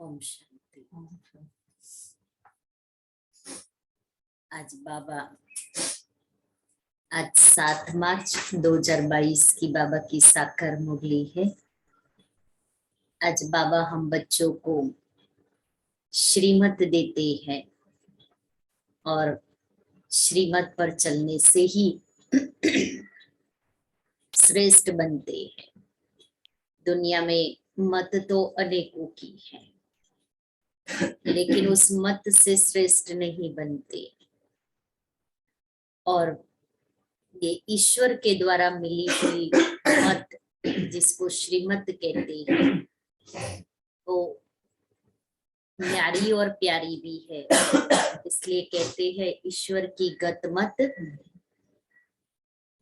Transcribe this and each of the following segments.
ओम शांति। आज बाबा आज 7 मार्च 2022 की बाबा की साकार मुरली है। आज बाबा हम बच्चों को श्रीमत देते हैं और श्रीमत पर चलने से ही श्रेष्ठ बनते हैं। दुनिया में मत तो अनेकों की है, लेकिन उस मत से श्रेष्ठ नहीं बनते। और ये ईश्वर के द्वारा मिली हुई मत, जिसको श्रीमत कहते हैं, वो न्यारी और प्यारी भी है। इसलिए कहते हैं ईश्वर की गत मत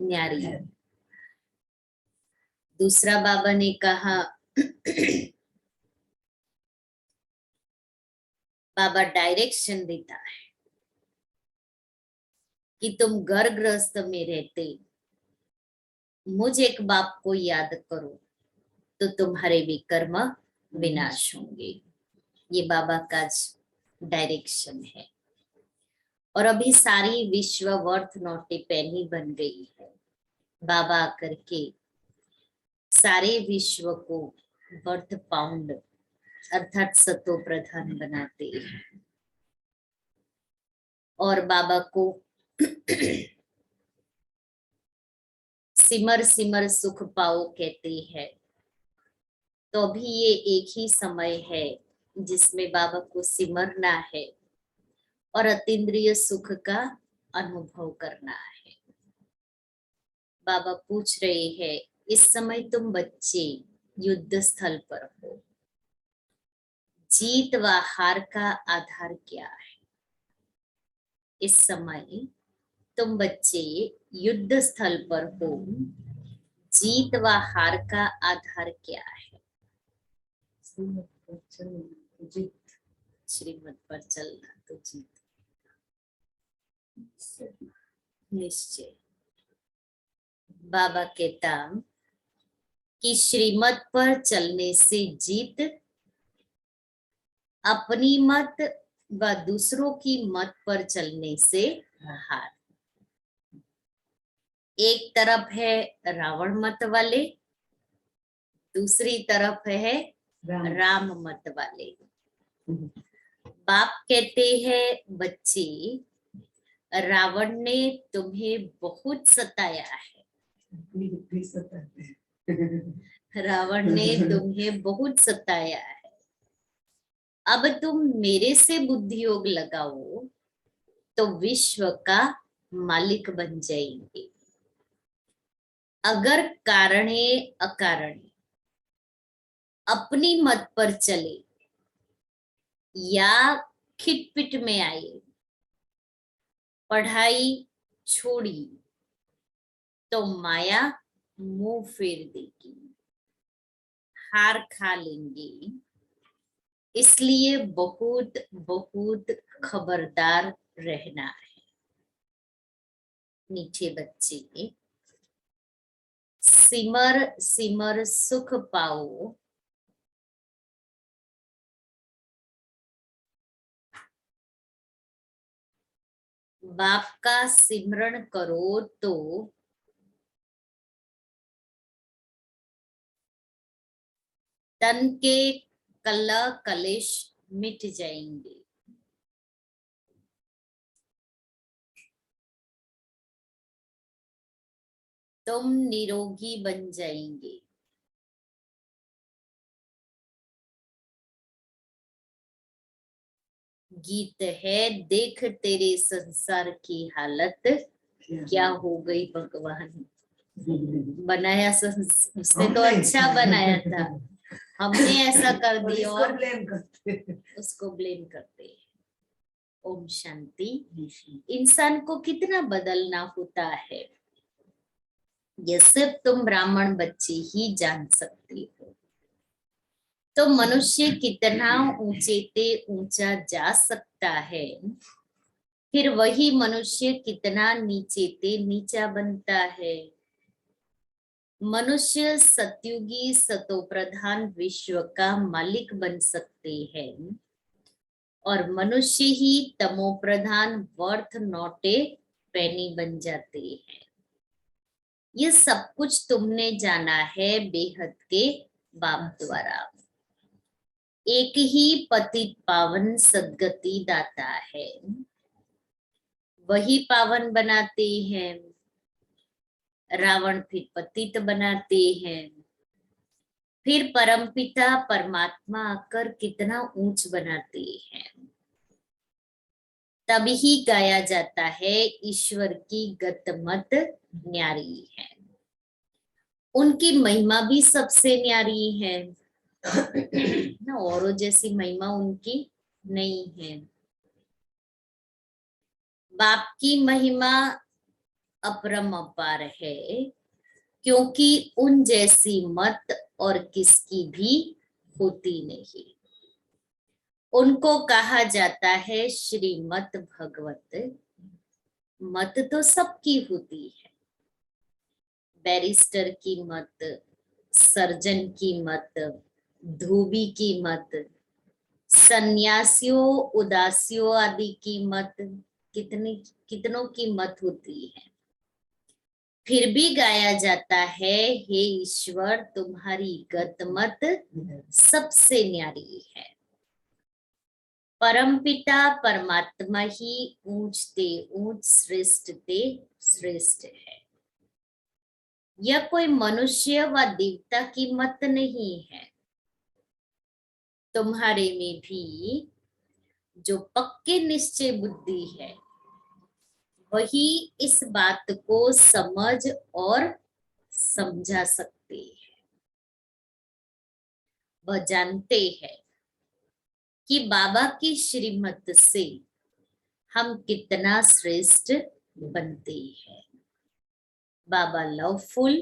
न्यारी। दूसरा बाबा ने कहा बाबा डायरेक्शन देता है कि तुम घर गृहस्थ में रहते मुझ एक बाप को याद करो तो तुम्हारे विकर्म विनाश होंगे। ये बाबा का डायरेक्शन है। और अभी सारी विश्व वर्थ नोटे पैनी बन गई है। बाबा आकर के सारे विश्व को वर्थ पाउंड अर्थात सतो प्रधान बनाते हैं। और बाबा को सिमर सिमर सुख पाओ कहते हैं। तो अभी ये एक ही समय है जिसमें बाबा को सिमरना है और अतीन्द्रिय सुख का अनुभव करना है। बाबा पूछ रहे हैं, इस समय तुम बच्चे युद्ध स्थल पर हो। जीत व हार का आधार क्या है? इस समय तुम बच्चे युद्ध स्थल पर हो। जीत व हार का आधार क्या है? श्रीमत पर चलना तो जीत निश्चय। बाबा कहता कि श्रीमत पर चलने से जीत, अपनी मत व दूसरों की मत पर चलने से हार। एक तरफ है रावण मत वाले, दूसरी तरफ है राम मत वाले। बाप कहते हैं, बच्चे रावण ने तुम्हें बहुत सताया है। रावण ने तुम्हें बहुत सताया है। अब तुम मेरे से बुद्धि योग लगाओ तो विश्व का मालिक बन जाएंगे। अगर कारणे अकारणे अपनी मत पर चले या खिटपिट में आए, पढ़ाई छोड़ी तो माया मुंह फेर देगी, हार खा लेंगे। इसलिए बहुत बहुत खबरदार रहना है। मीठे बच्चे, सिमर सिमर सुख पाओ। बाप का सिमरण करो तो तन के कलह कलेश मिट जाएंगे। तुम निरोगी बन जाएंगे। गीत है, देख तेरे संसार की हालत क्या हो गई। भगवान बनाया उसने तो अच्छा बनाया था, हमने ऐसा कर दिया और उसको ब्लेम करते हैं। ओम शांति। इंसान को कितना बदलना होता है, ये सिर्फ तुम ब्राह्मण बच्चे ही जान सकते हो। तो मनुष्य कितना ऊंचे ते ऊंचा जा सकता है, फिर वही मनुष्य कितना नीचे ते नीचा बनता है। मनुष्य सतयुगी सतो प्रधान विश्व का मालिक बन सकते हैं और मनुष्य ही तमो प्रधान वर्थ नॉट ए पेनी बन जाते हैं। ये सब कुछ तुमने जाना है बेहद के बाप द्वारा। एक ही पतित पावन सद्गति दाता है, वही पावन बनाते हैं। रावण फिर पतित बनाते हैं, फिर परमपिता परमात्मा आकर कितना ऊंच बनाते हैं। तभी गाया जाता है ईश्वर की गतमत न्यारी है। उनकी महिमा भी सबसे न्यारी है ना, औरों जैसी महिमा उनकी नहीं है। बाप की महिमा अपरंपार है, क्योंकि उन जैसी मत और किसकी भी होती नहीं। उनको कहा जाता है श्रीमत भगवत। मत तो सबकी होती है, बैरिस्टर की मत, सर्जन की मत, धोबी की मत, सन्यासियों उदासियों आदि की मत, कितनों की मत होती है। फिर भी गाया जाता है हे ईश्वर तुम्हारी गतमत सबसे न्यारी है। परमपिता परमात्मा ही ऊंचते ऊंच श्रेष्ठ ते श्रेष्ठ है। यह कोई मनुष्य व देवता की मत नहीं है। तुम्हारे में भी जो पक्के निश्चय बुद्धि है वही इस बात को समझ और समझा सकते हैं। वह जानते हैं कि बाबा की श्रीमत से हम कितना श्रेष्ठ बनते हैं। बाबा लवफुल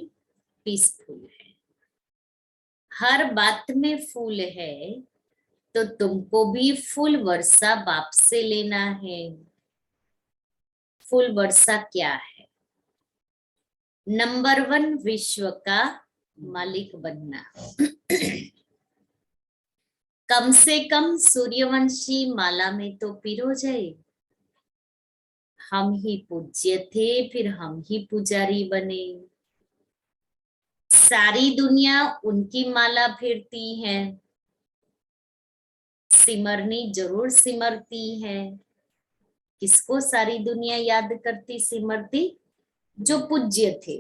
पीसफुल है, हर बात में फूल है, तो तुमको भी फूल वर्षा बाप से लेना है। फूल वर्षा क्या है? नंबर 1 विश्व का मालिक बनना। कम से कम सूर्यवंशी माला में तो पिरो जाए। हम ही पूज्य थे, फिर हम ही पुजारी बने। सारी दुनिया उनकी माला फेरती है, सिमरनी जरूर सिमरती है। किसको सारी दुनिया याद करती सिमरती? जो पूज्य थे।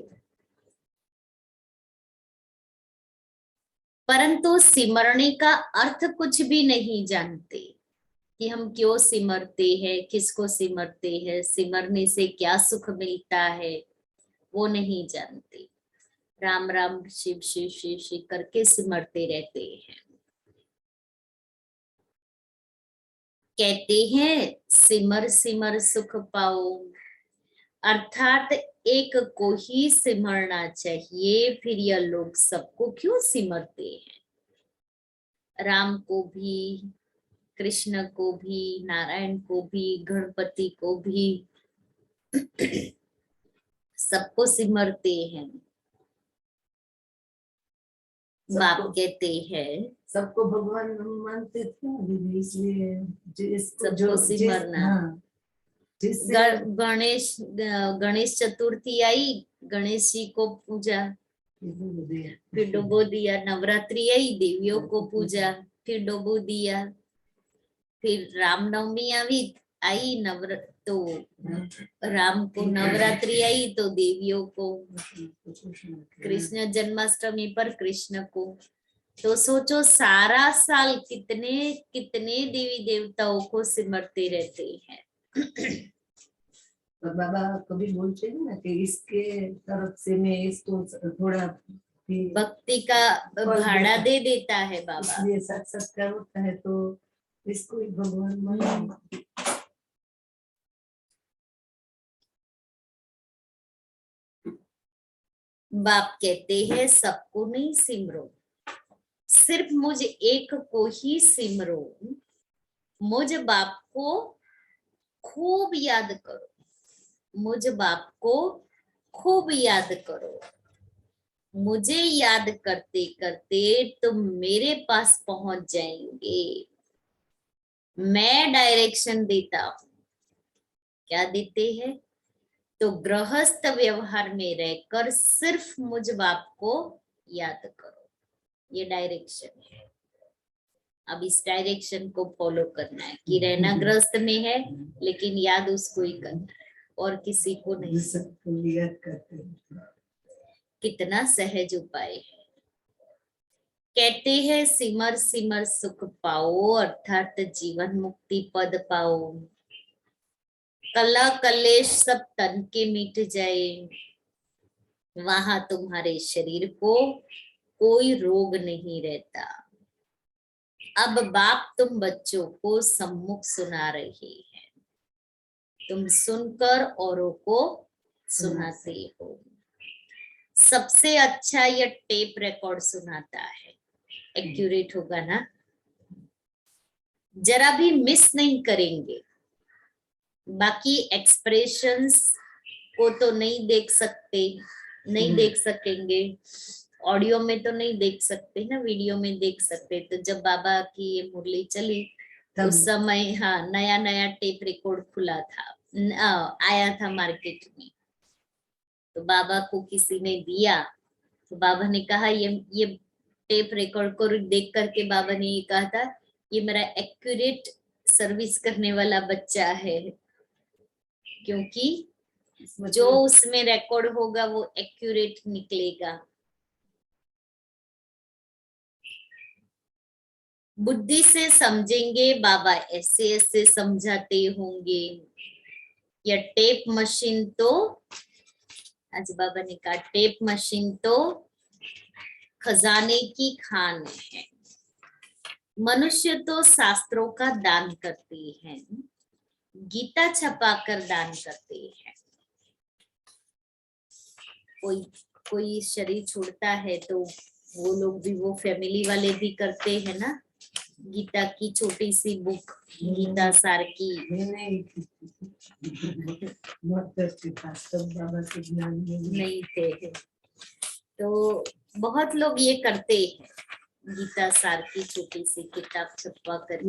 परंतु सिमरने का अर्थ कुछ भी नहीं जानते कि हम क्यों सिमरते हैं, किसको सिमरते हैं, सिमरने से क्या सुख मिलता है, वो नहीं जानते। राम राम शिव शिव शिव शिव करके सिमरते रहते हैं। कहते हैं सिमर सिमर सुख पाओ, अर्थात एक को ही सिमरना चाहिए। फिर यह लोग सबको क्यों सिमरते हैं? राम को भी, कृष्ण को भी, नारायण को भी, गणपति को भी, सबको सिमरते हैं। बाप कहते हैं सबको भगवान मानते थे ना, इसलिए सबको सिमरना। गणेश चतुर्थी आई, गणेश जी को पूजा, फिर डुबो दिया। नवरात्रि आई, देवियों को पूजा, फिर डुबो दिया। फिर रामनवमी आई तो राम को, नवरात्रि आई तो देवियों को, कृष्ण जन्माष्टमी पर कृष्ण को। तो सोचो सारा साल कितने कितने देवी देवताओं को सिमरते रहते हैं। और बाबा कभी बोलते हैं ना कि इसके तरफ से मैं इसको थोड़ा भक्ति का भाड़ा दे देता है बाबा, इसलिए साक्षात्कार होता है, तो इसको ही भगवान माने। बाप कहते हैं सबको नहीं सिमरो, सिर्फ मुझ एक को ही सिमरो। मुझ बाप को खूब याद करो, मुझ बाप को खूब याद करो। मुझे याद करते करते तुम मेरे पास पहुंच जाएंगे। मैं डायरेक्शन देता हूँ। क्या देते हैं? तो गृहस्थ व्यवहार में रहकर सिर्फ मुझ बाप को याद करो। ये डायरेक्शन है। अब इस डायरेक्शन को फॉलो करना है कि रहना गृहस्थ में है, लेकिन याद उसको ही करना है और किसी को नहीं। सबको याद करते हैं। कितना सहज उपाय है। कहते हैं सिमर सिमर सुख पाओ, अर्थात जीवन मुक्ति पद पाओ। कला कलेश सब तन के मिट जाए, वहां तुम्हारे शरीर को कोई रोग नहीं रहता। अब बाप तुम बच्चों को सम्मुख सुना रहे हैं, तुम सुनकर औरों को सुनाते हो। सबसे अच्छा यह टेप रिकॉर्ड सुनाता है। एक्यूरेट होगा ना, जरा भी मिस नहीं करेंगे। बाकी एक्सप्रेशंस को तो नहीं देख सकते, नहीं देख सकेंगे। ऑडियो में तो नहीं देख सकते ना, वीडियो में देख सकते। तो जब बाबा की ये मुरली चली उस समय, हाँ, नया नया टेप रिकॉर्ड खुला था, आया था मार्केट में। तो बाबा को किसी ने दिया, तो बाबा ने कहा ये टेप रिकॉर्ड को देख करके बाबा ने ये कहा था, ये मेरा एक्यूरेट सर्विस करने वाला बच्चा है, क्योंकि जो उसमें रिकॉर्ड होगा वो एक्यूरेट निकलेगा। बुद्धि से समझेंगे, बाबा ऐसे ऐसे समझाते होंगे। या टेप मशीन तो, आज बाबा ने कहा टेप मशीन तो खजाने की खान है। मनुष्य तो शास्त्रों का दान करते हैं, गीता छपाकर दान करते हैं। कोई कोई शरीर छोड़ता है तो वो लोग भी, वो फैमिली वाले भी करते हैं ना। गीता की छोटी सी बुक, गीता सार की। नहीं थे तो बहुत लोग ये करते हैं, गीता सार की छोटी सी किताब छपवा कर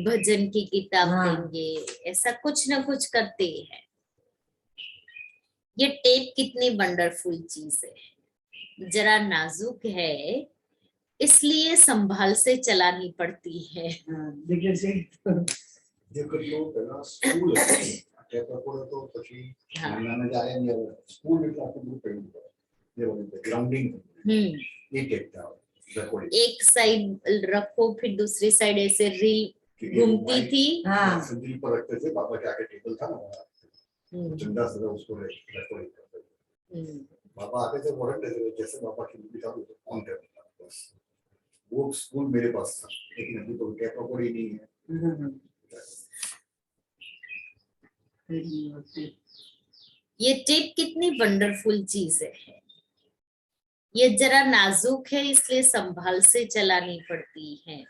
भजन की किताब देंगे, ऐसा कुछ ना कुछ करते हैं। ये टेप कितनी वंडरफुल चीज है, जरा नाजुक है, इसलिए संभाल से चलानी पड़ती है। एक साइड रखो, फिर दूसरी साइड ऐसे रील घूमती थी। पर रखते थे, बाबा के आगे टेबल था ना, झंडा से उसको रिकॉर्ड करते थे। बाबा आते थे, वो रख देते थे, जैसे बाबा की मूवी था ऑन कर देता था बस। वो स्कूल मेरे पास था, लेकिन अभी तो टेप रिकॉर्ड ही नहीं है। ये टेप कितनी वंडरफुल चीज है। ये जरा नाजुक है, इसलिए संभाल से चलानी पड़ती है।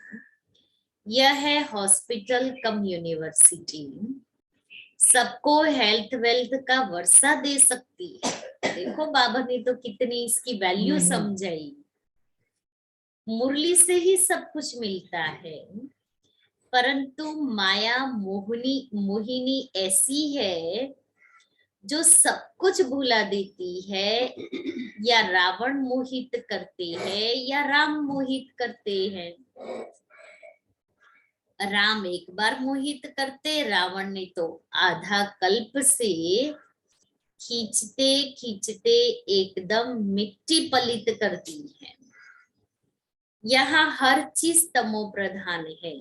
यह है हॉस्पिटल कम यूनिवर्सिटी, सबको हेल्थ वेल्थ का वर्षा दे सकती है। देखो बाबा ने तो कितनी इसकी वैल्यू समझाई। मुरली से ही सब कुछ मिलता है, परंतु माया मोहिनी ऐसी है जो सब कुछ भुला देती है। या रावण मोहित करते हैं या राम मोहित करते हैं। राम एक बार मोहित करते, रावण ने तो आधा कल्प से खींचते खींचते एकदम मिट्टी पलित कर दी है। यहाँ हर चीज तमो प्रधान है,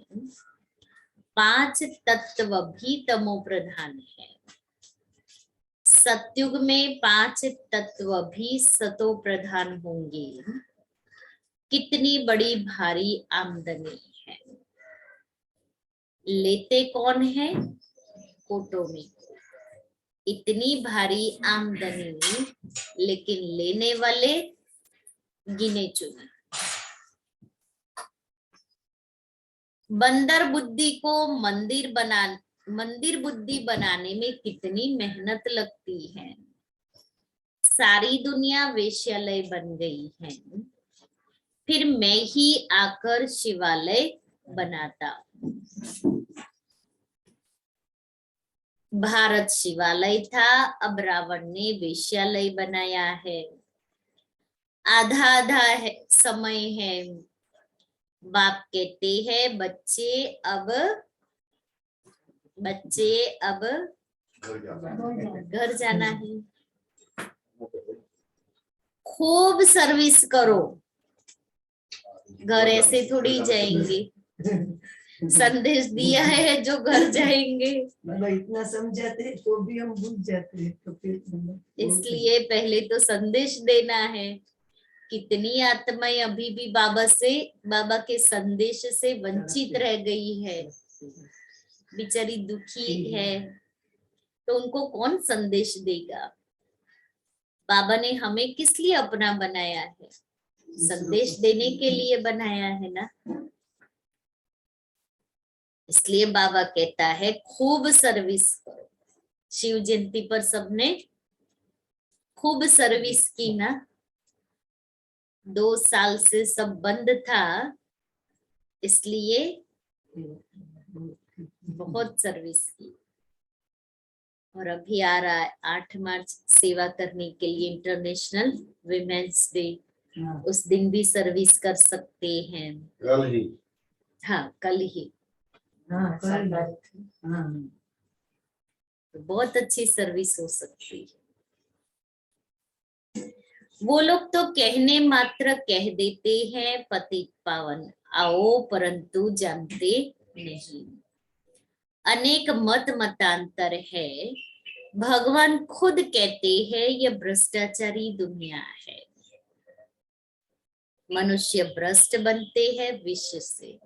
5 तत्व भी तमो प्रधान है। सतयुग में 5 तत्व भी सतो प्रधान होंगे। कितनी बड़ी भारी आमदनी है। लेते कौन है? कोटों में इतनी भारी आमदनी, लेकिन लेने वाले गिने चुने। बंदर बुद्धि को मंदिर बुद्धि बनाने में कितनी मेहनत लगती है। सारी दुनिया वेश्यालय बन गई है, फिर मैं ही आकर शिवालय बनाता। भारत शिवालय था, अब रावण ने वेश्यालय बनाया है। आधा आधा है, समय है। बाप कहते हैं बच्चे अब घर जाना है, खूब सर्विस करो। घर ऐसे थोड़ी जाएंगे, संदेश दिया है जो घर जाएंगे। बाबा इतना समझाते तो भी हम भूल जाते हैं, तो फिर इसलिए पहले तो संदेश देना है। कितनी आत्माएं अभी भी बाबा के संदेश से वंचित रह गई है, बेचारी दुखी है, तो उनको कौन संदेश देगा। बाबा ने हमें किस लिए अपना बनाया है? संदेश देने के लिए बनाया है ना। इसलिए बाबा कहता है खूब सर्विस करो। शिव जयंती पर सबने खूब सर्विस की ना। 2 साल से सब बंद था, इसलिए बहुत सर्विस की। और अभी आ रहा है 8 मार्च सेवा करने के लिए, इंटरनेशनल विमेन्स डे। उस दिन भी सर्विस कर सकते हैं। कल ही। हाँ, कल ही। तो बहुत अच्छी सर्विस हो सकती है। वो लोग तो कहने मात्र कह देते हैं पतित पावन आओ, परंतु जानते नहीं। अनेक मतांतर है। भगवान खुद कहते हैं यह भ्रष्टाचारी दुनिया है। मनुष्य भ्रष्ट बनते हैं विष से।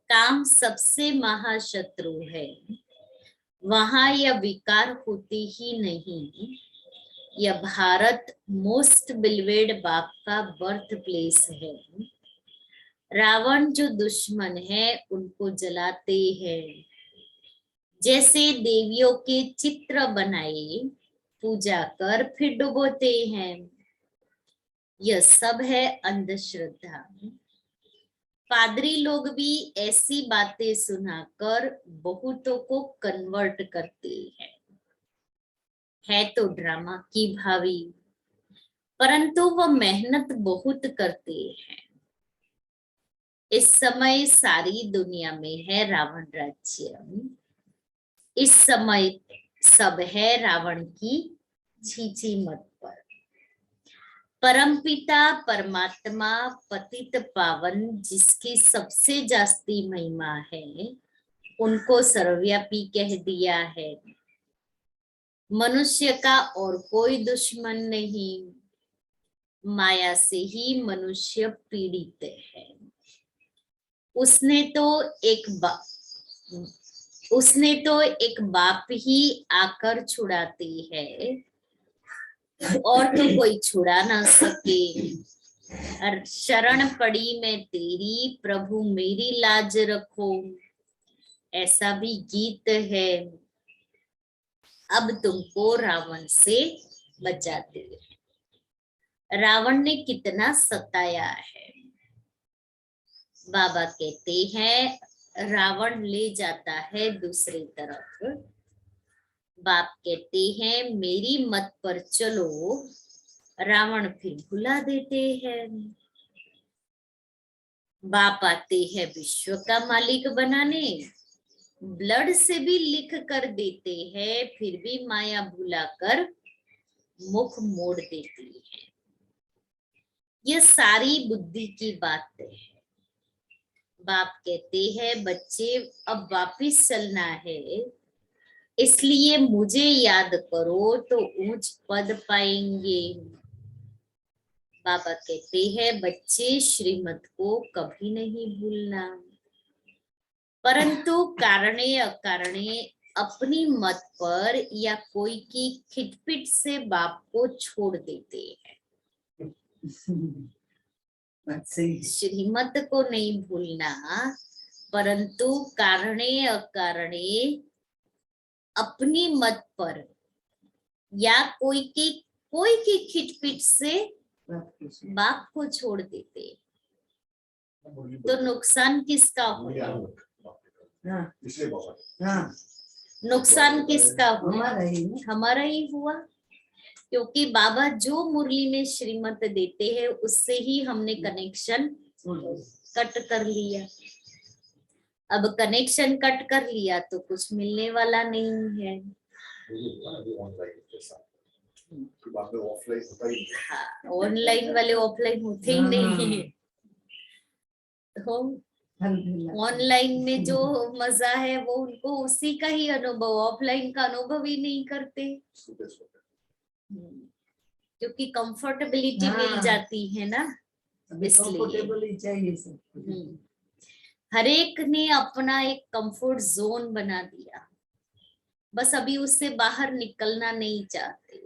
काम सबसे महाशत्रु है, वहां यह विकार होते ही नहीं। यह भारत मोस्ट बिलवेड बाप का बर्थ प्लेस है। रावण जो दुश्मन है उनको जलाते हैं, जैसे देवियों के चित्र बनाए पूजा कर फिर डुबोते हैं। यह सब है अंधश्रद्धा। पादरी लोग भी ऐसी बातें सुनाकर बहुतों को कन्वर्ट करते हैं। है तो ड्रामा की भावी, परंतु वह मेहनत बहुत करते हैं। इस समय सारी दुनिया में है रावण राज्य। इस समय सब है रावण की छींची मत पर। परमपिता परमात्मा पतित पावन जिसकी सबसे जास्ती महिमा है, उनको सर्वव्यापी कह दिया है। मनुष्य का और कोई दुश्मन नहीं, माया से ही मनुष्य पीड़ित है। उसने तो एक बाप ही आकर छुड़ाती है, और तो कोई छुड़ा ना सके। शरण पड़ी मैं तेरी, प्रभु मेरी लाज रखो, ऐसा भी गीत है। अब तुमको रावण से बचाते हैं। रावण ने कितना सताया है। बाबा कहते हैं रावण ले जाता है दूसरी तरफ। बाप कहते हैं मेरी मत पर चलो, रावण फिर भुला देते हैं। बाप आते हैं विश्व का मालिक बनाने, ब्लड से भी लिख कर देते हैं, फिर भी माया भुलाकर मुख मोड़ देती है। यह सारी बुद्धि की बात है। बाप कहते हैं बच्चे अब वापिस चलना है, इसलिए मुझे याद करो तो ऊंच पद पाएंगे। बाबा कहते हैं बच्चे श्रीमत को कभी नहीं भूलना, परंतु कारणे अकारणे अपनी मत पर या कोई की खिटपिट से बाप को छोड़ देते हैं। श्रीमत को नहीं भूलना, परंतु कारणे अकारणे अपनी मत पर या कोई की खिटपिट से बाप को छोड़ देते तो नुकसान किसका हुआ? हाँ, इसलिए बाबा हाँ, नुकसान किसका हुआ? हमारा ही ना। हमारा ही हुआ, क्योंकि बाबा जो मुरली में श्रीमत देते हैं उससे ही हमने कनेक्शन कट कर लिया। अब कनेक्शन कट कर लिया तो कुछ मिलने वाला नहीं है। ऑनलाइन के साथ कि बाद में ऑफलाइन होता ही नहीं। हाँ, ऑनलाइन वाले ऑफलाइन होते ही नहीं है। तो ऑनलाइन में जो मजा है वो उनको उसी का ही अनुभव, ऑफलाइन का अनुभव ही नहीं करते, क्योंकि कंफर्टेबिलिटी मिल जाती है ना, इसलिए कंफर्टेबल ही चाहिए सब। हर एक ने अपना एक कंफर्ट जोन बना दिया, बस अभी उससे बाहर निकलना नहीं चाहते।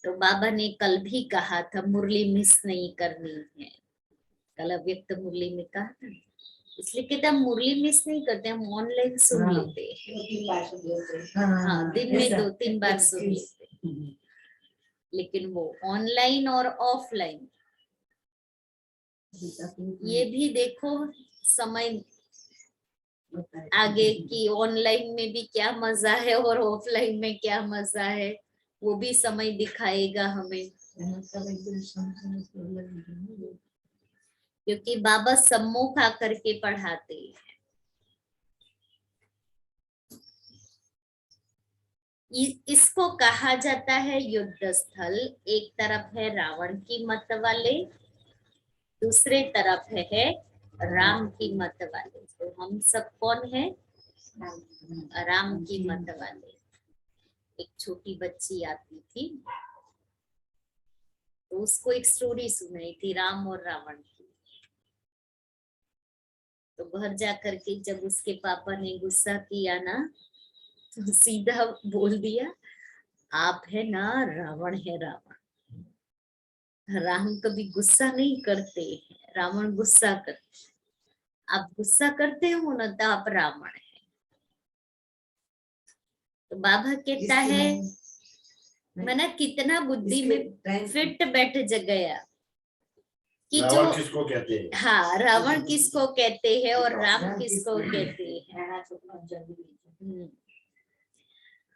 तो बाबा ने कल भी कहा था मुरली मिस नहीं करनी है, कल अव्यक्त मुरली में कहा था, इसलिए कहते हम मुरली मिस नहीं करते, हम ऑनलाइन सुन लेते हैं। हाँ, दिन में 2-3 बार सुन लेते, लेकिन वो ऑनलाइन और ऑफलाइन ये भी देखो समय आगे की, ऑनलाइन में भी क्या मजा है और ऑफलाइन में क्या मजा है वो भी समय दिखाएगा हमें, क्योंकि बाबा सम्मुख आकर के पढ़ाते हैं। इसको कहा जाता है युद्ध स्थल। एक तरफ है रावण की मत वाले, दूसरे तरफ है राम की मत वाले। तो हम सब कौन है? राम की मत वाले। एक छोटी बच्ची आती थी तो उसको एक स्टोरी सुनाई थी राम और रावण की। तो घर जाकर के जब उसके पापा ने गुस्सा किया ना तो सीधा बोल दिया, आप है ना रावण है रावण। राम कभी गुस्सा नहीं करते, रावण गुस्सा करते। आप गुस्सा करते हो ना तो आप रावण है। तो बाबा कहता है मैंने कितना बुद्धि में फिट बैठ गया कि जो किसको कहते हैं? हाँ, रावण किसको कहते हैं और राम किसको कहते हैं।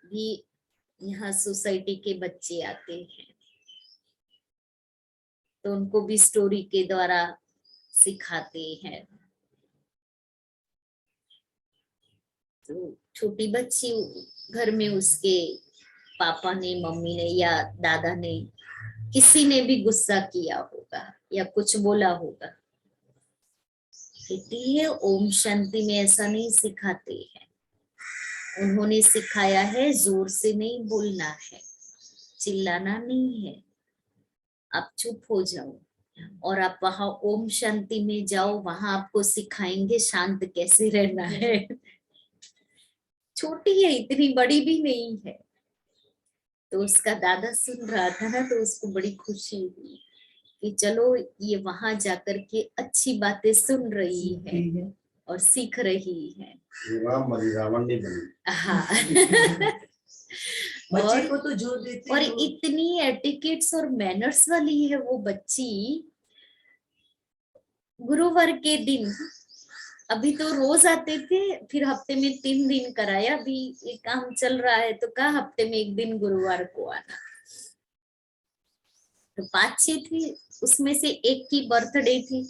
भी यहाँ सोसाइटी के बच्चे आते हैं तो उनको भी स्टोरी के द्वारा सिखाते हैं। तो छोटी बच्ची घर में उसके पापा ने, मम्मी ने या दादा ने, किसी ने भी गुस्सा किया होगा या कुछ बोला होगा, कहती है ओम शांति में ऐसा नहीं सिखाते हैं। उन्होंने सिखाया है जोर से नहीं बोलना है, चिल्लाना नहीं है, आप चुप हो जाओ और आप वहां ओम शांति में जाओ, वहां आपको सिखाएंगे शांत कैसे रहना है। छोटी है, इतनी बड़ी भी नहीं है। तो उसका दादा सुन रहा था ना तो उसको बड़ी खुशी हुई कि चलो ये वहां जाकर के अच्छी बातें सुन रही है और सीख रही है। रावण नहीं बनी। हाँ। बच्चे को तो जोर देते और हैं वो। इतनी एटिकेट्स और मैनर्स वाली है वो बच्ची। गुरुवार के दिन, अभी तो रोज आते थे, फिर हफ्ते में 3 दिन कराया, अभी ये काम चल रहा है तो कहा हफ्ते में 1 दिन गुरुवार को आना। तो 5-6 थी, उसमें से एक की बर्थडे थी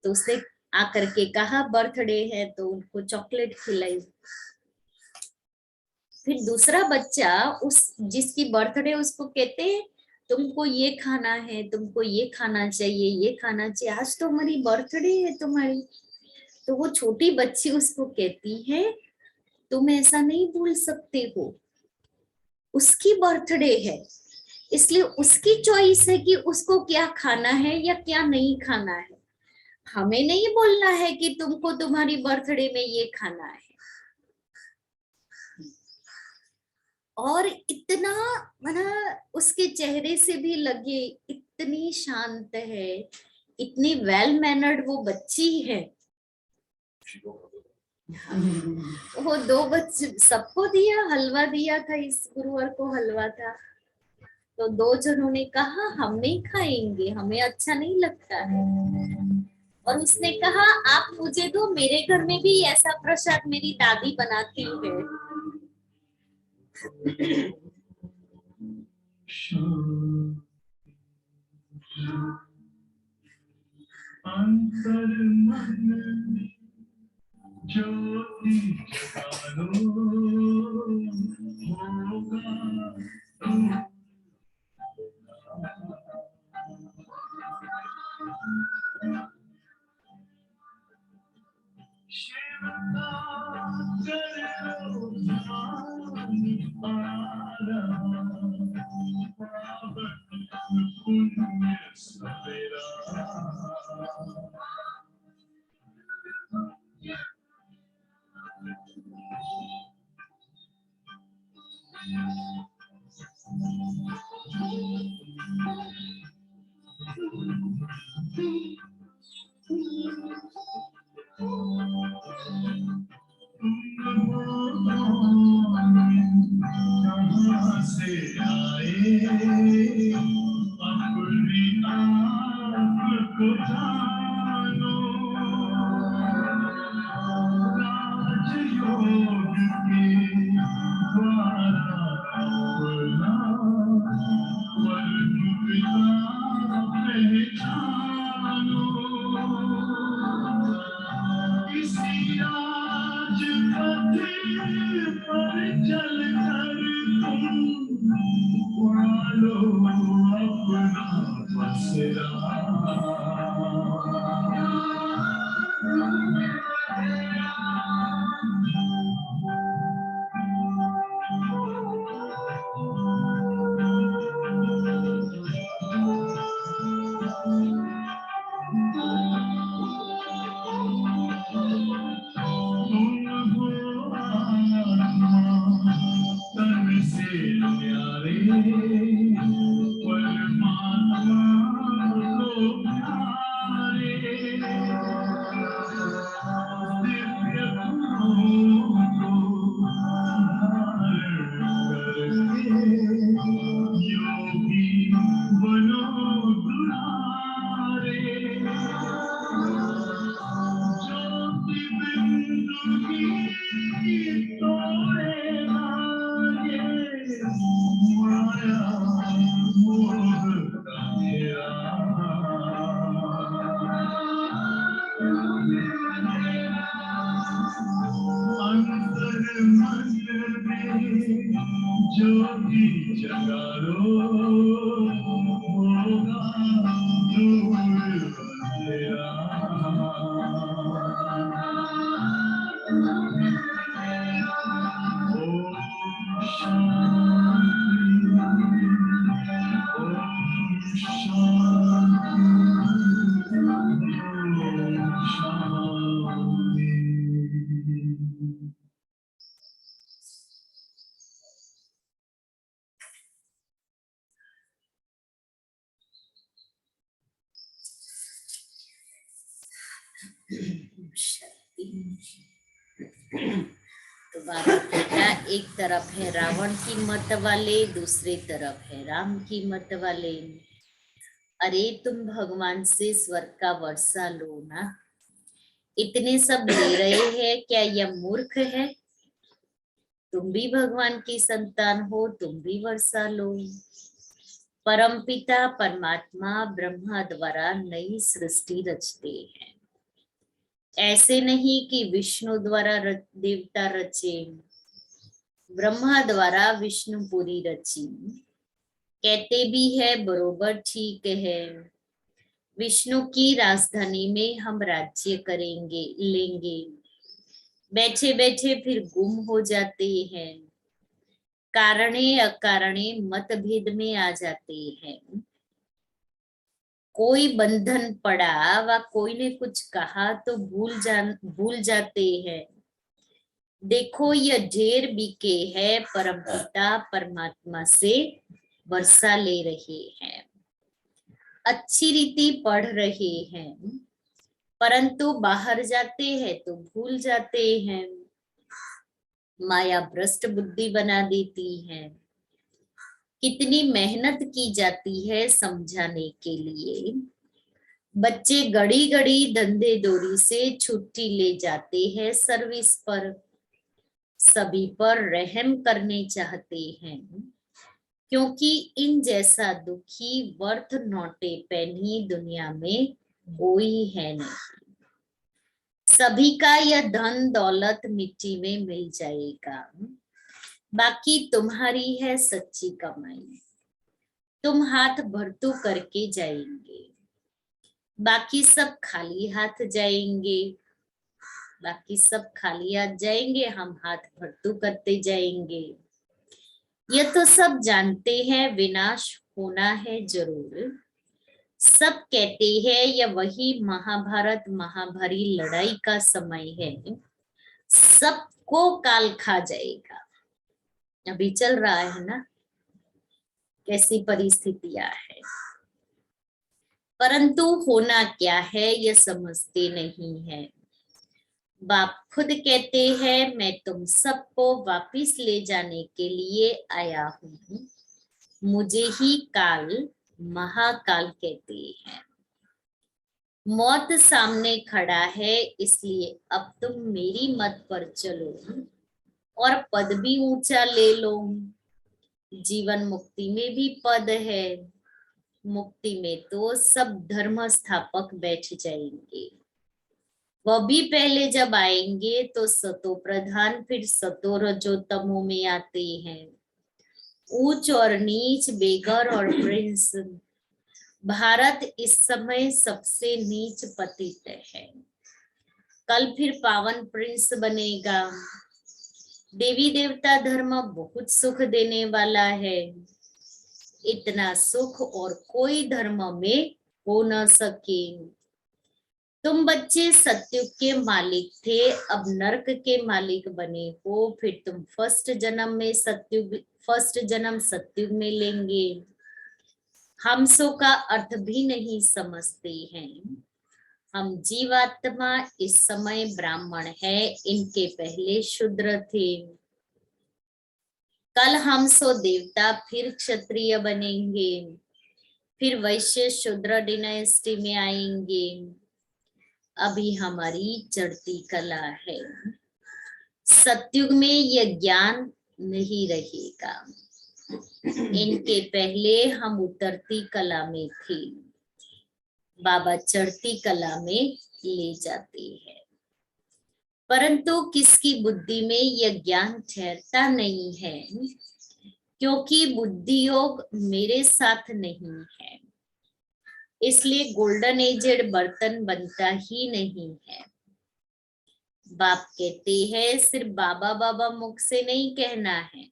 तो उसने आकर के कहा बर्थडे है तो उनको चॉकलेट खिलाई। फिर दूसरा बच्चा उस जिसकी बर्थडे, उसको कहते हैं तुमको ये खाना है, तुमको ये खाना चाहिए, ये खाना चाहिए, आज तो हमारी बर्थडे है तुम्हारी। तो वो छोटी बच्ची उसको कहती है तुम ऐसा नहीं बोल सकते हो, उसकी बर्थडे है इसलिए उसकी चॉइस है कि उसको क्या खाना है या क्या नहीं खाना है। हमें नहीं बोलना है कि तुमको तुम्हारी बर्थडे में ये खाना है। और इतना उसके चेहरे से भी लगे इतनी शांत है, इतनी वेल मैनर्ड वो बच्ची है। वो 2 बच्चे सबको दिया, हलवा दिया था, इस गुरुवार को हलवा था, तो 2 जनों ने कहा हम नहीं खाएंगे, हमें अच्छा नहीं लगता है। और उसने कहा आप मुझे दो, मेरे घर में भी ऐसा प्रसाद मेरी दादी बनाती है। अंतर मन ज्योति जगालो होगा शिव का करो पुण्य सवेरा कहाँ से आए अपने आप को जानो राजयोग के द्वारा अपना वर्ग पिता पहचानो इसी राजपथ पर चलकर तुम पालो अपना बसेरा तुम हो आत्मा तन से न्यारे परमात्मा को प्यारे दिव्य गुणों को धारण करके योगी बनो दुलारे ज्योति बिंदु की तोड़े लागे माया मोह का घेरा अंतर मन में ज्योति जगा लो होगा दूर अंधेरा ओम शांति ओम शांति ओम शांति। तो बाबा बेटा, एक तरफ है रावण की मत वाले, दूसरे तरफ है राम की मत वाले। अरे तुम भगवान से स्वर्ग का वर्षा लो ना, इतने सब ले रहे हैं, क्या यह मूर्ख है? तुम भी भगवान की संतान हो, तुम भी वर्षा लो। परमपिता परमात्मा ब्रह्मा द्वारा नई सृष्टि रचते हैं, ऐसे नहीं कि विष्णु द्वारा देवता रचे, ब्रह्मा द्वारा विष्णुपुरी रची। कहते भी है बरोबर ठीक है, विष्णु की राजधानी में हम राज्य करेंगे लेंगे, बैठे बैठे फिर गुम हो जाते हैं, कारणे अकारणे मतभेद में आ जाते हैं। कोई बंधन पड़ा व कोई ने कुछ कहा तो भूल जाते हैं। देखो यह ढेर बीके है, परमपिता परमात्मा से वर्षा ले रहे हैं, अच्छी रीति पढ़ रहे हैं, परंतु बाहर जाते हैं तो भूल जाते हैं। माया भ्रष्ट बुद्धि बना देती है। कितनी मेहनत की जाती है समझाने के लिए। बच्चे घड़ी घड़ी धंधे दोरी से छुट्टी ले जाते हैं सर्विस पर। सभी पर रहम करने चाहते हैं, क्योंकि इन जैसा दुखी वर्थ नोटे पेनी दुनिया में कोई है नहीं। सभी का यह धन दौलत मिट्टी में मिल जाएगा। बाकी तुम्हारी है सच्ची कमाई। तुम हाथ भरतू करके जाएंगे, बाकी सब खाली हाथ जाएंगे। बाकी सब खाली हाथ जाएंगे, हम हाथ भरतू करते जाएंगे। यह तो सब जानते हैं विनाश होना है जरूर। सब कहते हैं यह वही महाभारत महाभारी लड़ाई का समय है। सबको काल खा जाएगा। अभी चल रहा है ना, कैसी परिस्थितियां है। परंतु होना क्या है यह समझते नहीं है। बाप खुद कहते हैं मैं तुम सबको वापिस ले जाने के लिए आया हूँ। मुझे ही काल महाकाल कहते हैं। मौत सामने खड़ा है, इसलिए अब तुम मेरी मत पर चलो और पद भी ऊंचा ले लो। जीवन मुक्ति में भी पद है। मुक्ति में तो सब धर्म स्थापक बैठ जाएंगे। वह भी पहले जब आएंगे तो सतो प्रधान, फिर सतो रजो तमो में आते हैं। ऊंच और नीच, बेगर और प्रिंस। भारत इस समय सबसे नीच पतित है। कल फिर पावन प्रिंस बनेगा। देवी देवता धर्म बहुत सुख देने वाला है। इतना सुख और कोई धर्म में हो न सके। तुम बच्चे सत्युग के मालिक थे, अब नरक के मालिक बने हो। फिर तुम फर्स्ट जन्म सत्युग में लेंगे। हम सो का अर्थ भी नहीं समझते हैं। हम जीवात्मा इस समय ब्राह्मण है, इनके पहले शूद्र थे। कल हम सो देवता, फिर क्षत्रिय बनेंगे, फिर वैश्य शूद्र डिनाइस्टी में आएंगे। अभी हमारी चढ़ती कला है। सत्युग में यह ज्ञान नहीं रहेगा। इनके पहले हम उतरती कला में थे। बाबा चढ़ती कला में ले जाते हैं। परंतु किसकी बुद्धि में यह ज्ञान ठहरता नहीं है, क्योंकि बुद्धि योग मेरे साथ नहीं है। इसलिए गोल्डन एजेड बर्तन बनता ही नहीं है। बाप कहते हैं सिर्फ बाबा बाबा मुख से नहीं कहना है,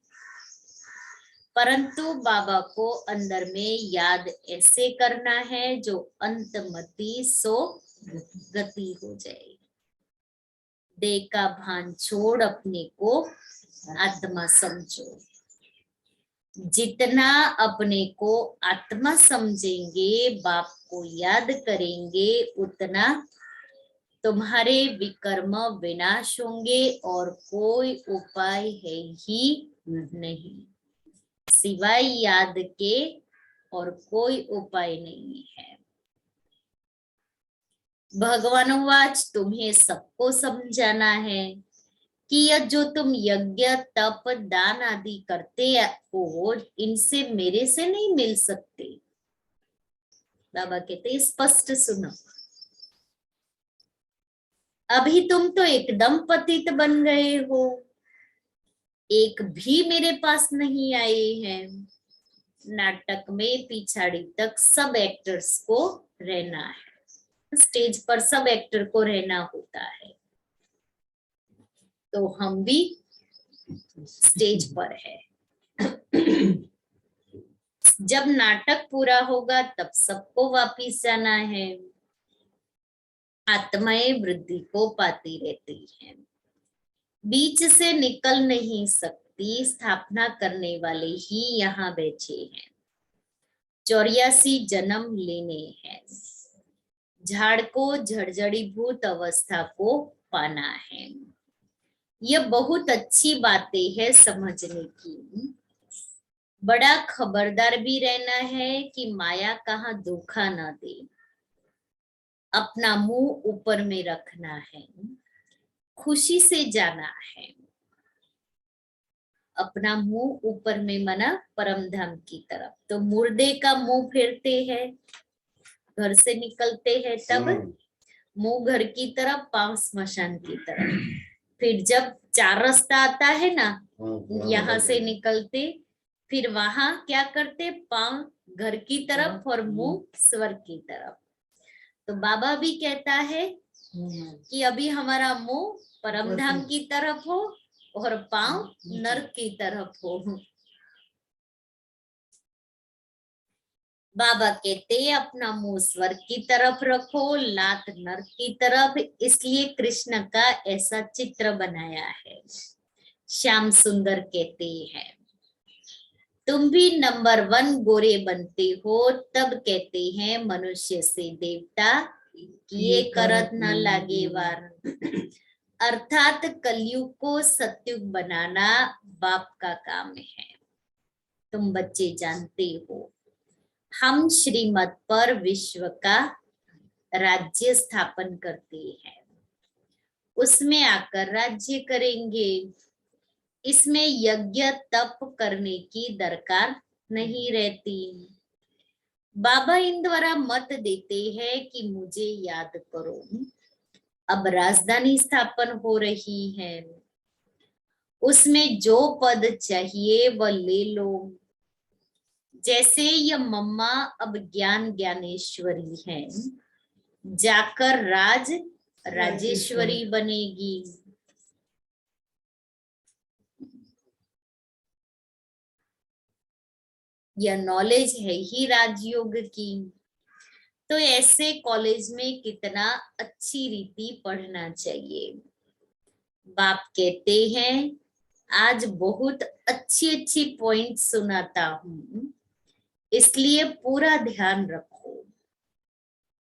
परंतु बाबा को अंदर में याद ऐसे करना है जो अंतमति सो गति हो जाए। देह का भान छोड़ अपने को आत्मा समझो। जितना अपने को आत्मा समझेंगे, बाप को याद करेंगे, उतना तुम्हारे विकर्म विनाश होंगे और कोई उपाय है ही नहीं। सिवाय याद के और कोई उपाय नहीं है। भगवानुवाच तुम्हें सबको समझाना है कि यह जो तुम यज्ञ तप दान आदि करते हो, इनसे मेरे से नहीं मिल सकते। बाबा कहते स्पष्ट सुनो। अभी तुम तो एकदम पतित बन गए हो। एक भी मेरे पास नहीं आए हैं। नाटक में पिछाड़ी तक सब एक्टर्स को रहना है। स्टेज पर सब एक्टर को रहना होता है, तो हम भी स्टेज पर है। जब नाटक पूरा होगा तब सबको वापिस जाना है। आत्माएं वृद्धि को पाती रहती हैं, बीच से निकल नहीं सकती। स्थापना करने वाले ही यहाँ बैठे हैं। 84 जन्म लेने हैं। झाड़ को जर्जरीभूत अवस्था को पाना है। यह बहुत अच्छी बातें है समझने की। बड़ा खबरदार भी रहना है कि माया कहाँ धोखा न दे। अपना मुंह ऊपर में रखना है, खुशी से जाना है। अपना मुंह ऊपर में मना परम धाम की तरफ। तो मुर्दे का मुंह फेरते हैं, घर से निकलते हैं तब मुंह घर की तरफ, पांव स्मशान की तरफ। फिर जब 4 रास्ता आता है ना, यहाँ से निकलते, फिर वहां क्या करते, पांव घर की तरफ और मुंह स्वर्ग की तरफ। तो बाबा भी कहता है कि अभी हमारा मुंह परम धाम की तरफ हो और पांव नर्क की तरफ हो। बाबा कहते अपना मुंह स्वर्ग की तरफ रखो, लात नर्क की तरफ। इसलिए कृष्ण का ऐसा चित्र बनाया है। श्याम सुंदर कहते हैं तुम भी नंबर 1 गोरे बनते हो, तब कहते हैं मनुष्य से देवता किए करत न लागे वार। अर्थात कलयुग को सतयुग बनाना बाप का काम है। तुम बच्चे जानते हो हम श्रीमत पर विश्व का राज्य स्थापन करते हैं, उसमें आकर राज्य करेंगे। इसमें यज्ञ तप करने की दरकार नहीं रहती। बाबा इन द्वारा मत देते हैं कि मुझे याद करो। अब राजधानी स्थापन हो रही है, उसमें जो पद चाहिए वह ले लो। जैसे ये मम्मा अब ज्ञान ज्ञानेश्वरी है, जाकर राजेश्वरी बनेगी। यह नॉलेज है ही राजयोग की। तो ऐसे कॉलेज में कितना अच्छी रीति पढ़ना चाहिए। बाप कहते हैं आज बहुत अच्छी अच्छी पॉइंट सुनाता हूं, इसलिए पूरा ध्यान रखो।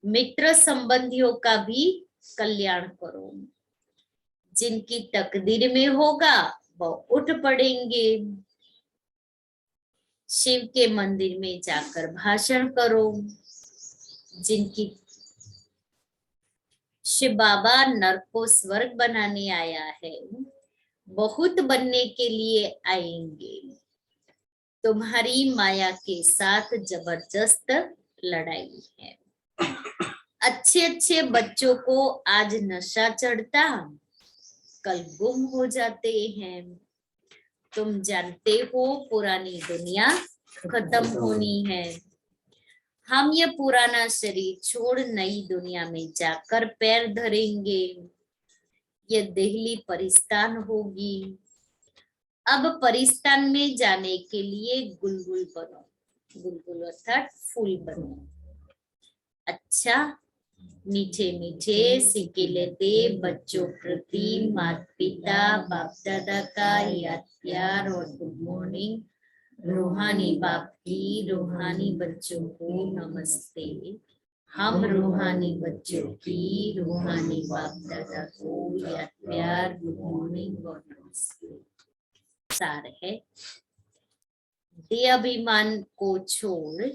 मित्र संबंधियों का भी कल्याण करो। जिनकी तकदीर में होगा वह उठ पड़ेंगे। शिव के मंदिर में जाकर भाषण करो। जिनकी शिव बाबा नरक को स्वर्ग बनाने आया है, बहुत बनने के लिए आएंगे। तुम्हारी माया के साथ जबरदस्त लड़ाई है। अच्छे अच्छे बच्चों को आज नशा चढ़ता, कल गुम हो जाते हैं। तुम जानते हो पुरानी दुनिया खत्म होनी है। हम ये पुराना शरीर छोड़ नई दुनिया में जाकर पैर धरेंगे। ये देहली परिस्तान होगी। अब परिस्तान में जाने के लिए गुलगुल बनो। गुलगुल अर्थात फूल बनो। अच्छा मीठे मीठे सिक्के लेते बच्चों प्रति माता पिता बाप दादा का याद प्यार और गुड मॉर्निंग। रूहानी बाप की रूहानी बच्चों को नमस्ते। हम रूहानी बच्चों की रूहानी बाप दादा को याद प्यार गुड मॉर्निंग और नमस्ते। सार है दे अभिमान को छोड़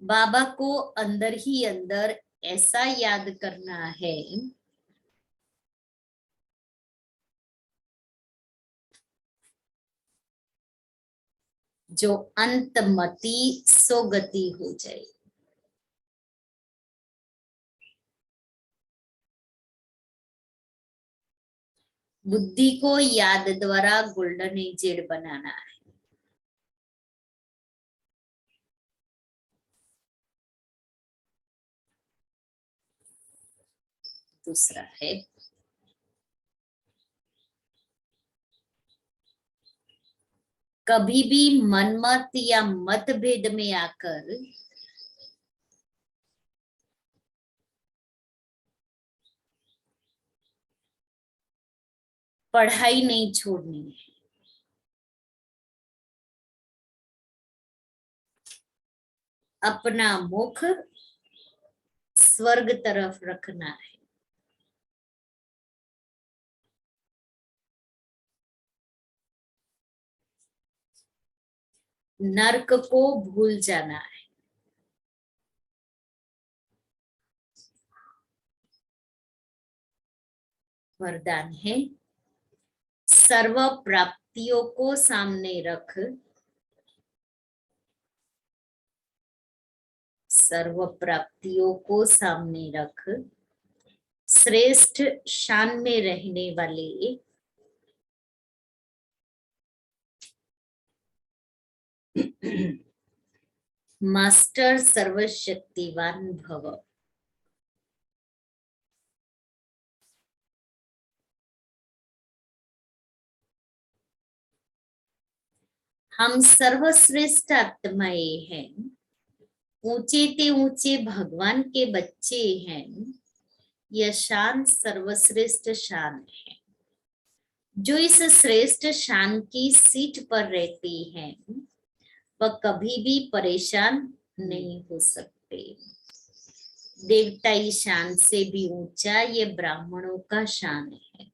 बाबा को अंदर ही अंदर ऐसा याद करना है जो अंतमति सोगति हो जाए। बुद्धि को याद द्वारा गोल्डन एजेड बनाना है। दूसरा है कभी भी मनमत या मतभेद में आकर पढ़ाई नहीं छोड़नी है। अपना मुख स्वर्ग तरफ रखना है। नर्क को भूल जाना है। वरदान है, सर्व प्राप्तियों को सामने रख, सर्व प्राप्तियों को सामने रख, श्रेष्ठ शान में रहने वाले मास्टर सर्वशक्तिवान भव। हम सर्वश्रेष्ठ आत्माएं हैं, ऊंचे ते ऊंचे भगवान के बच्चे हैं। यह शान सर्वश्रेष्ठ शान है। जो इस श्रेष्ठ शान की सीट पर रहती हैं वह कभी भी परेशान नहीं हो सकते। देवताई शान से भी ऊंचा ये ब्राह्मणों का शान है।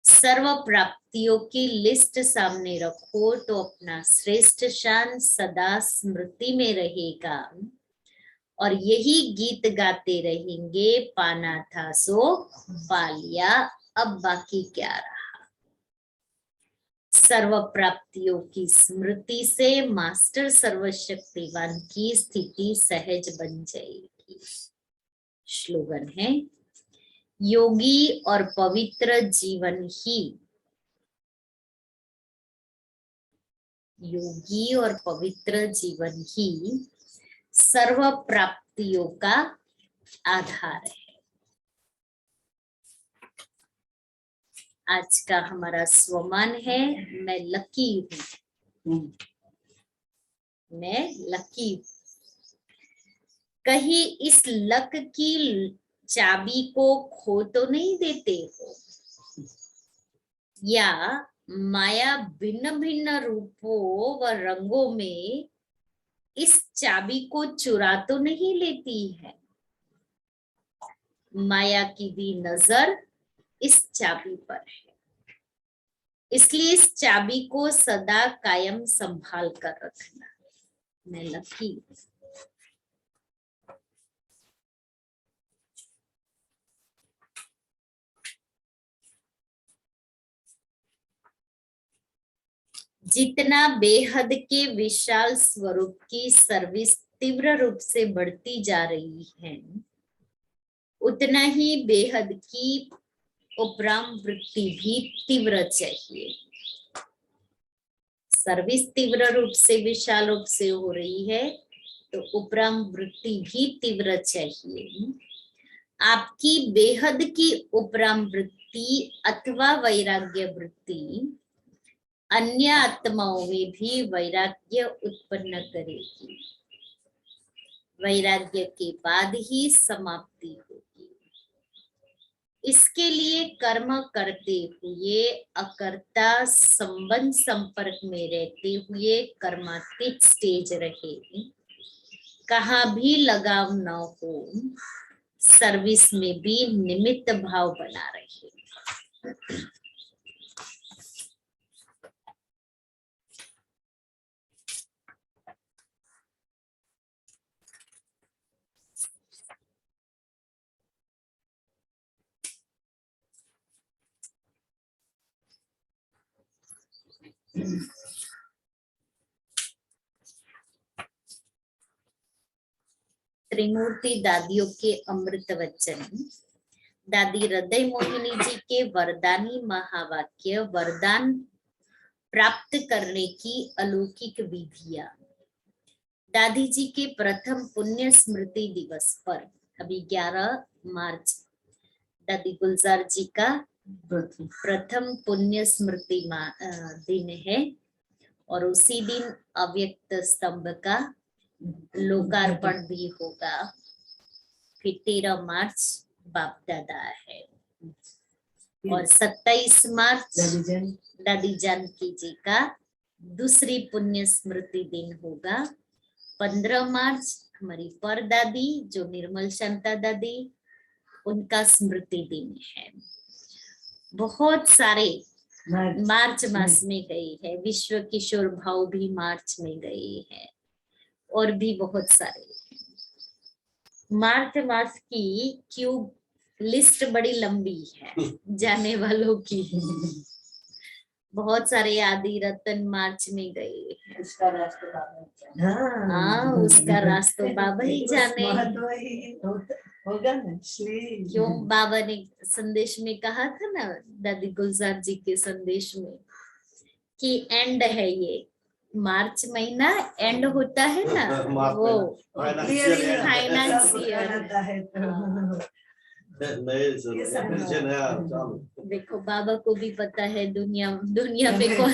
सर्व प्राप्तियों की लिस्ट सामने रखो तो अपना श्रेष्ठ शान सदा स्मृति में रहेगा और यही गीत गाते रहेंगे, पाना था सो पा लिया, अब बाकी क्या रहा। सर्व प्राप्तियों की स्मृति से मास्टर सर्वशक्तिवान की स्थिति सहज बन जाएगी। श्लोगन है, योगी और पवित्र जीवन ही, योगी और पवित्र जीवन ही सर्व प्राप्तियों का आधार है। आज का हमारा स्वमान है, मैं लकी हूं, मैं लकी हूं। कहीं इस लक की चाबी को खो तो नहीं देते हो, या माया भिन्न भिन्न रूपों व रंगों में इस चाबी को चुरा तो नहीं लेती है। माया की भी नजर इस चाबी पर है, इसलिए इस चाबी को सदा कायम संभाल कर रखना। मैं लकी हूं। जितना बेहद के विशाल स्वरूप की सर्विस तीव्र रूप से बढ़ती जा रही है, उतना ही बेहद की उपराम वृत्ति भी तीव्र चाहिए। सर्विस तीव्र रूप से विशाल रूप से हो रही है तो उपराम वृत्ति भी तीव्र चाहिए। आपकी बेहद की उपराम वृत्ति अथवा वैराग्य वृत्ति अन्य आत्माओं में भी वैराग्य उत्पन्न करेगी। वैराग्य के बाद ही समाप्ति होगी। इसके लिए कर्म करते हुए अकर्ता संबंध संपर्क में रहते हुए कर्मातीत स्टेज रहे, कहाँ भी लगाव न हो, सर्विस में भी निमित्त भाव बना रहे। त्रिमूर्ति दादियों के अमृत वचन। दादी हृदय मोहिनी जी के वरदानी महावाक्य, वरदान प्राप्त करने की अलौकिक विधियां। दादी जी के प्रथम पुण्य स्मृति दिवस पर, अभी 11 मार्च दादी गुलजार जी का प्रथम पुण्य स्मृति दिन है और उसी दिन अव्यक्त स्तंभ का लोकार्पण भी होगा। फिर 13 मार्च बाप दादा है और 27 मार्च दादी जानकी जी का दूसरी पुण्य स्मृति दिन होगा 15 मार्च हमारी परदादी जो निर्मल शांता दादी, उनका स्मृति दिन है। बहुत सारे मार्च मास में गए हैं, विश्व किशोर भाव भी मार्च में गए हैं, और भी बहुत सारे। मार्च मास की क्यों लिस्ट बड़ी लंबी है जाने वालों की। बहुत सारे आदि रतन मार्च में गए हैं। उसका रास्ता बाबा, हाँ, उसका रास्ता बाबा ही जाने। महत्व ही होगा ना, इसलिए क्यों बाबा ने संदेश में कहा था ना, दादी गुलजार जी के संदेश में, कि एंड है ये मार्च महीना, एंड होता है ना वो फाइनेंस ईयर है। देखो बाबा को भी पता है दुनिया में कौन।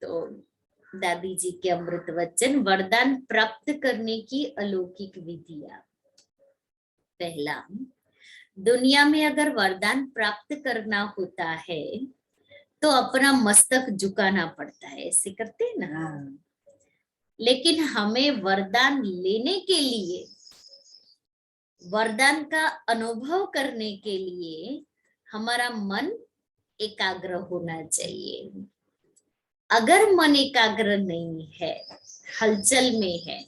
तो दादी जी के अमृत वचन, वरदान प्राप्त करने की अलौकिक विधियां। पहला, दुनिया में अगर वरदान प्राप्त करना होता है तो अपना मस्तक झुकाना पड़ता है, ऐसे करते हैं ना। लेकिन हमें वरदान लेने के लिए, वरदान का अनुभव करने के लिए हमारा मन एकाग्र होना चाहिए। अगर मन एकाग्र नहीं है, हलचल में है,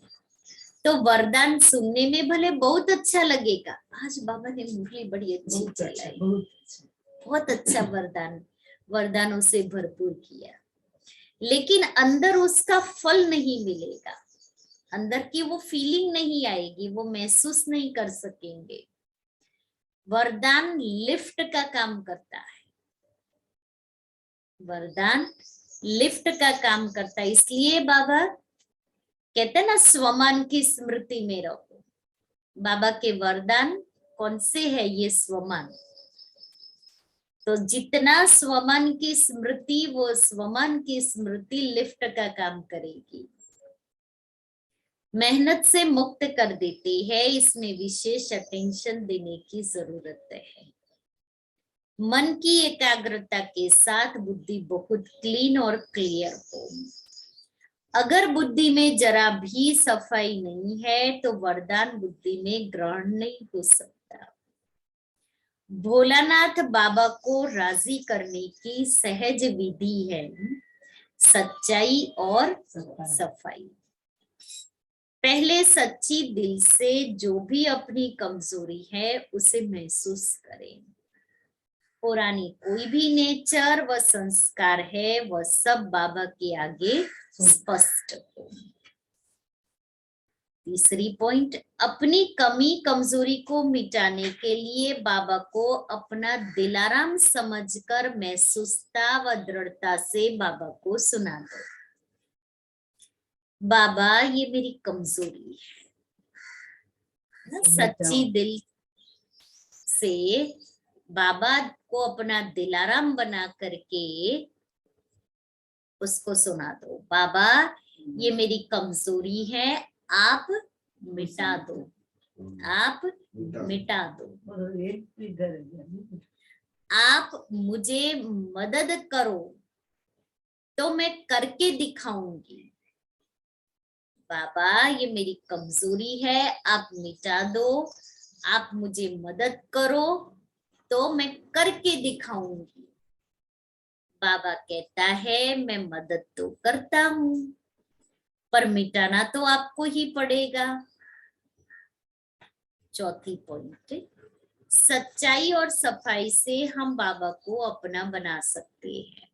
तो वरदान सुनने में भले बहुत अच्छा लगेगा, आज बाबा ने मुरली बड़ी अच्छी चलाई, बहुत अच्छा वरदानों से भरपूर किया, लेकिन अंदर उसका फल नहीं मिलेगा, अंदर की वो फीलिंग नहीं आएगी, वो महसूस नहीं कर सकेंगे। वरदान लिफ्ट का काम करता है, वरदान लिफ्ट का काम करता है। इसलिए बाबा कहते हैं ना, स्वमान की स्मृति में रहो। बाबा के वरदान कौन से है? ये स्वमान। तो जितना स्वमान की स्मृति, वो स्वमान की स्मृति लिफ्ट का काम करेगी, मेहनत से मुक्त कर देती है। इसमें विशेष अटेंशन देने की जरूरत है। मन की एकाग्रता के साथ बुद्धि बहुत क्लीन और क्लियर हो। अगर बुद्धि में जरा भी सफाई नहीं है तो वरदान बुद्धि में ग्रहण नहीं हो सकता। भोलानाथ बाबा को राजी करने की सहज विधि है सच्चाई और सफाई। पहले सच्ची दिल से जो भी अपनी कमजोरी है उसे महसूस करें। पुरानी कोई भी नेचर व संस्कार है, वह सब बाबा के आगे स्पष्ट हो। तीसरी पॉइंट, अपनी कमी कमजोरी को मिटाने के लिए बाबा को अपना दिलाराम समझकर महसूसता व दृढ़ता से बाबा को सुना दो। बाबा, ये मेरी कमजोरी है। सच्ची दिल से बाबा को अपना दिलाराम बना करके उसको सुना दो। बाबा, ये मेरी कमजोरी है, आप मिटा दो, आप मिटा दो। आप मुझे मदद करो तो मैं करके दिखाऊंगी। बाबा, ये मेरी कमजोरी है, आप मिटा दो। आप मुझे मदद करो तो मैं करके दिखाऊंगी। बाबा कहता है, मैं मदद तो करता हूं, पर मिटाना तो आपको ही पड़ेगा। चौथी पॉइंट, सच्चाई और सफाई से हम बाबा को अपना बना सकते हैं।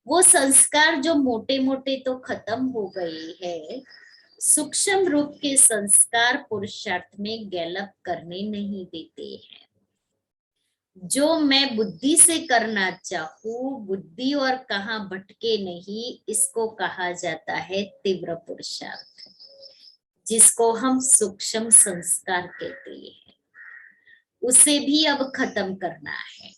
वो संस्कार जो मोटे मोटे तो खत्म हो गए हैं, सूक्ष्म रूप के संस्कार पुरुषार्थ में गैलप करने नहीं देते हैं। जो मैं बुद्धि से करना चाहूं, बुद्धि और कहाँ भटके नहीं, इसको कहा जाता है तीव्र पुरुषार्थ, जिसको हम सूक्ष्म संस्कार कहते हैं। उसे भी अब खत्म करना है।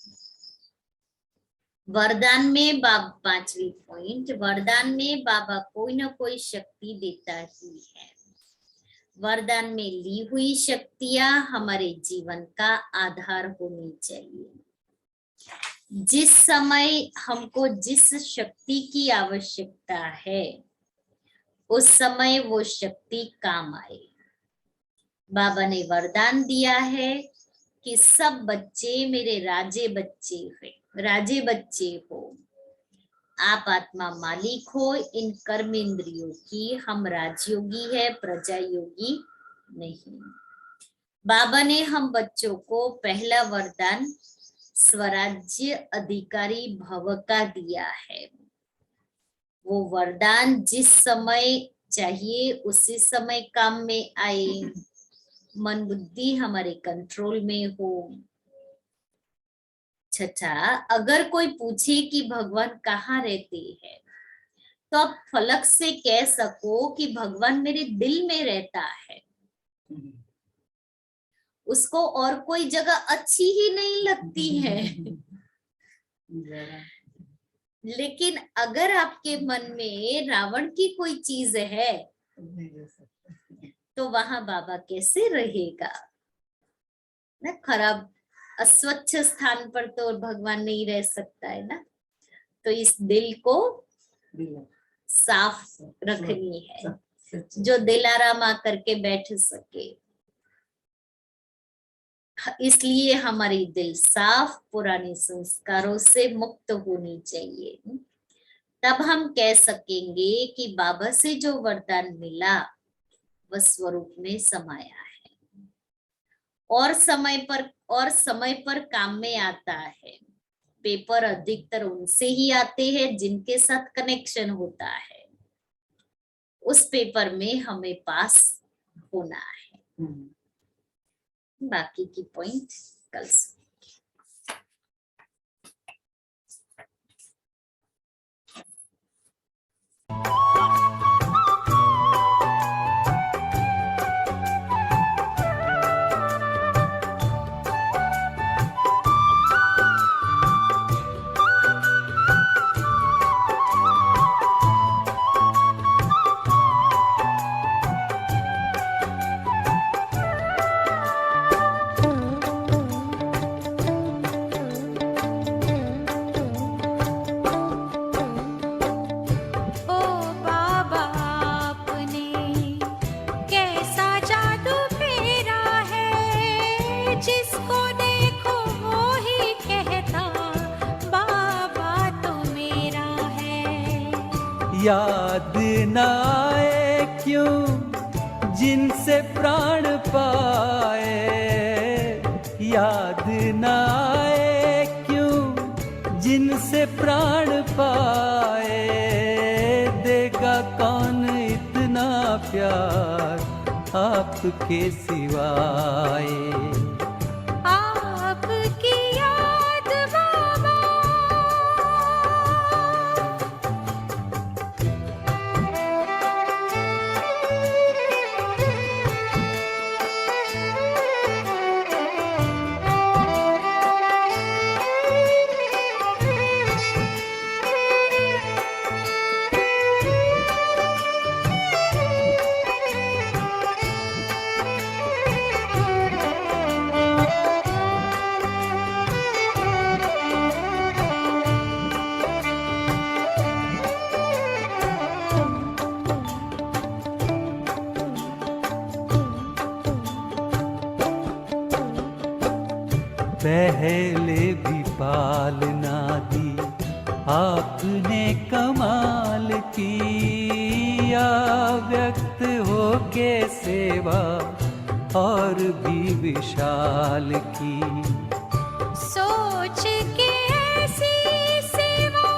वरदान में पांचवी पॉइंट, वरदान में बाबा कोई ना कोई शक्ति देता ही है। वरदान में ली हुई शक्तियां हमारे जीवन का आधार होनी चाहिए। जिस समय हमको जिस शक्ति की आवश्यकता है, उस समय वो शक्ति काम आए। बाबा ने वरदान दिया है कि सब बच्चे मेरे राजे बच्चे हो। आप आत्मा मालिक हो इन कर्म इंद्रियों की, हम राजयोगी है, प्रजा योगी नहीं। बाबा ने हम बच्चों को पहला वरदान स्वराज्य अधिकारी भव का दिया है। वो वरदान जिस समय चाहिए उसी समय काम में आए, मन बुद्धि हमारे कंट्रोल में हो। छठा, अगर कोई पूछे कि भगवान कहाँ रहते हैं, तो आप फलक से कह सको कि भगवान मेरे दिल में रहता है। उसको और कोई जगह अच्छी ही नहीं लगती है। लेकिन अगर आपके मन में रावण की कोई चीज है तो वहां बाबा कैसे रहेगा ना। खराब अस्वच्छ स्थान पर तो भगवान नहीं रह सकता है ना। तो इस दिल को साफ रखनी है, जो दिलाराम आकर के बैठ सके। इसलिए हमारी दिल साफ, पुराने संस्कारों से मुक्त होनी चाहिए। तब हम कह सकेंगे कि बाबा से जो वरदान मिला वह स्वरूप में समाया है और समय पर काम में आता है। पेपर अधिकतर उनसे ही आते हैं जिनके साथ कनेक्शन होता है। उस पेपर में हमें पास होना है। बाकी की पॉइंट कल से। याद न आए क्यों जिनसे प्राण पाए, याद न आए क्यों जिनसे प्राण पाए। देगा कौन इतना प्यार आपके सिवाय। पहले भी पालना दी आपने कमाल किया, व्यक्त हो के सेवा और भी विशाल की। सोच के ऐसी सेवा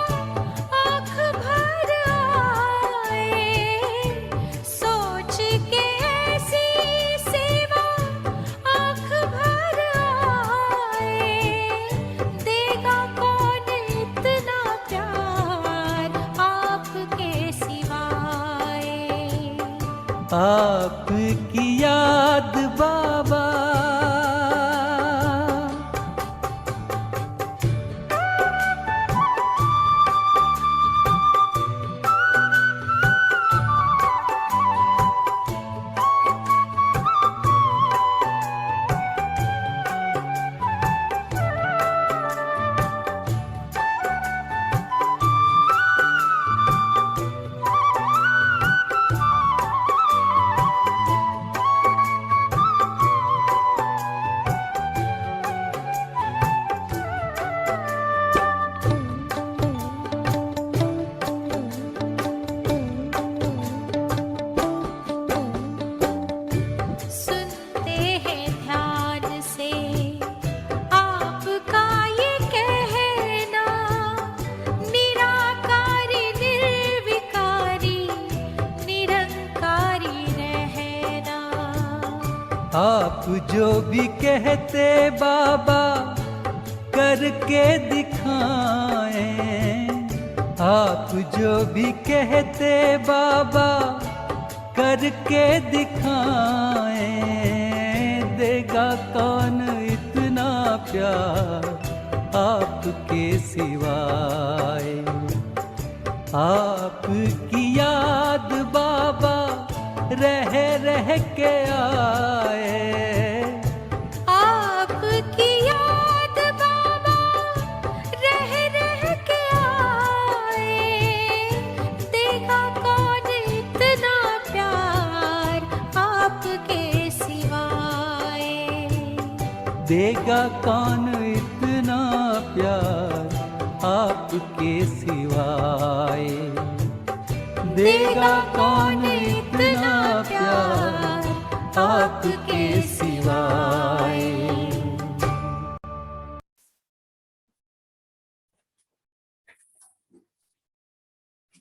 आँख भर आए, सोच के ऐसी सेवा आँख भर आए। देगा कौन इतना प्यार आपके सिवाय। आपकी याद बाबा जो भी कहते बाबा करके दिखाएं, आप जो भी कहते बाबा करके दिखाएं, देगा कौन इतना प्यार आपके सिवाय। आपकी याद बाबा रह रह के आए, आपकी याद बाबा रह रह के आए, देगा कौन इतना प्यार आपके सिवाय। देगा कौन इतना प्यार आपके सिवाय। देगा कौन इतना प्यार आपके सिवाय।